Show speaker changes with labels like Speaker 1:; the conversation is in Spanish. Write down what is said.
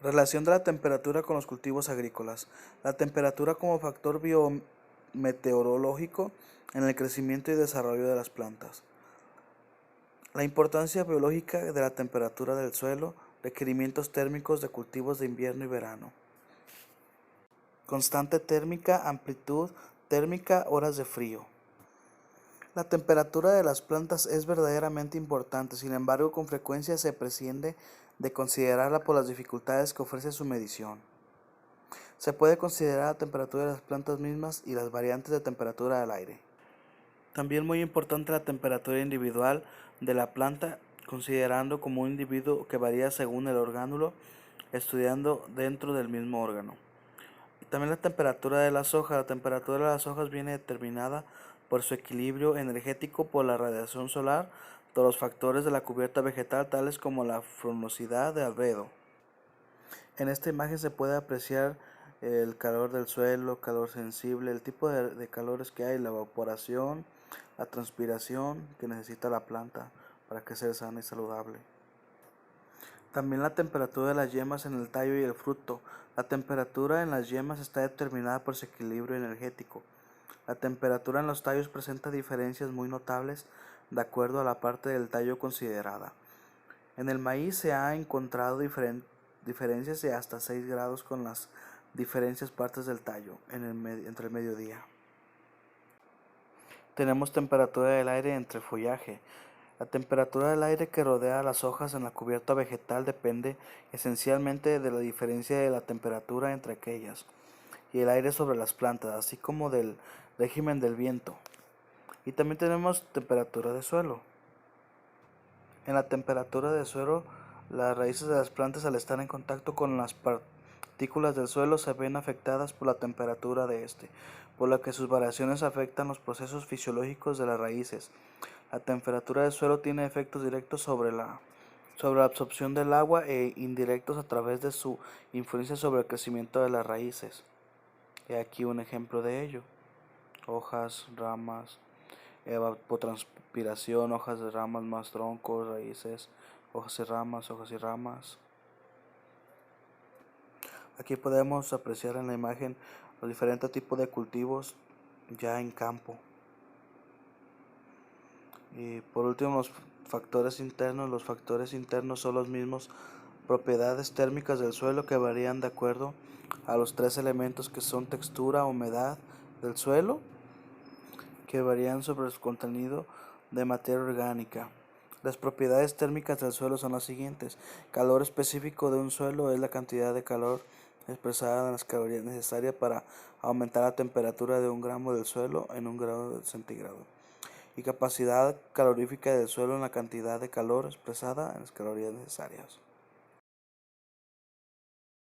Speaker 1: Relación de la temperatura con los cultivos agrícolas. La temperatura como factor biometeorológico en el crecimiento y desarrollo de las plantas. La importancia biológica de la temperatura del suelo, requerimientos térmicos de cultivos de invierno y verano. Constante térmica, amplitud térmica, horas de frío. La temperatura de las plantas es verdaderamente importante, sin embargo, con frecuencia se prescinde de considerarla por las dificultades que ofrece su medición. Se puede considerar la temperatura de las plantas mismas y las variantes de temperatura del aire. También muy importante la temperatura individual de la planta, considerando como un individuo que varía según el orgánulo, estudiando dentro del mismo órgano. También la temperatura de las hojas. La temperatura de las hojas viene determinada por su equilibrio energético, por la radiación solar, por los factores de la cubierta vegetal, tales como la frondosidad de albedo. En esta imagen se puede apreciar el calor del suelo, calor sensible, el tipo de calores que hay, la evaporación, la transpiración que necesita la planta para que sea sana y saludable. También la temperatura de las yemas en el tallo y el fruto. La temperatura en las yemas está determinada por su equilibrio energético. La temperatura en los tallos presenta diferencias muy notables de acuerdo a la parte del tallo considerada. En el maíz se ha encontrado diferencias de hasta 6 grados con las diferentes partes del tallo entre el mediodía. Tenemos temperatura del aire entre el follaje. La temperatura del aire que rodea las hojas en la cubierta vegetal depende esencialmente de la diferencia de la temperatura entre aquellas y el aire sobre las plantas, así como del régimen del viento. Y también tenemos temperatura de suelo. En la temperatura de suelo, las raíces de las plantas, al estar en contacto con las partículas del suelo, se ven afectadas por la temperatura de este, por lo que sus variaciones afectan los procesos fisiológicos de las raíces. La temperatura del suelo tiene efectos directos sobre la absorción del agua e indirectos a través de su influencia sobre el crecimiento de las raíces. He aquí un ejemplo de ello: hojas, ramas, evapotranspiración, hojas de ramas más troncos, raíces, hojas y ramas, hojas y ramas. Aquí podemos apreciar en la imagen los diferentes tipos de cultivos ya en campo. Y por último, los factores internos. Los factores internos son los mismos propiedades térmicas del suelo que varían de acuerdo a los tres elementos que son textura, humedad del suelo, que varían sobre su contenido de materia orgánica. Las propiedades térmicas del suelo son las siguientes. Calor específico de un suelo es la cantidad de calor expresada en las calorías necesarias para aumentar la temperatura de un gramo del suelo en 1 grado centígrado. Y capacidad calorífica del suelo en la cantidad de calor expresada en las calorías necesarias.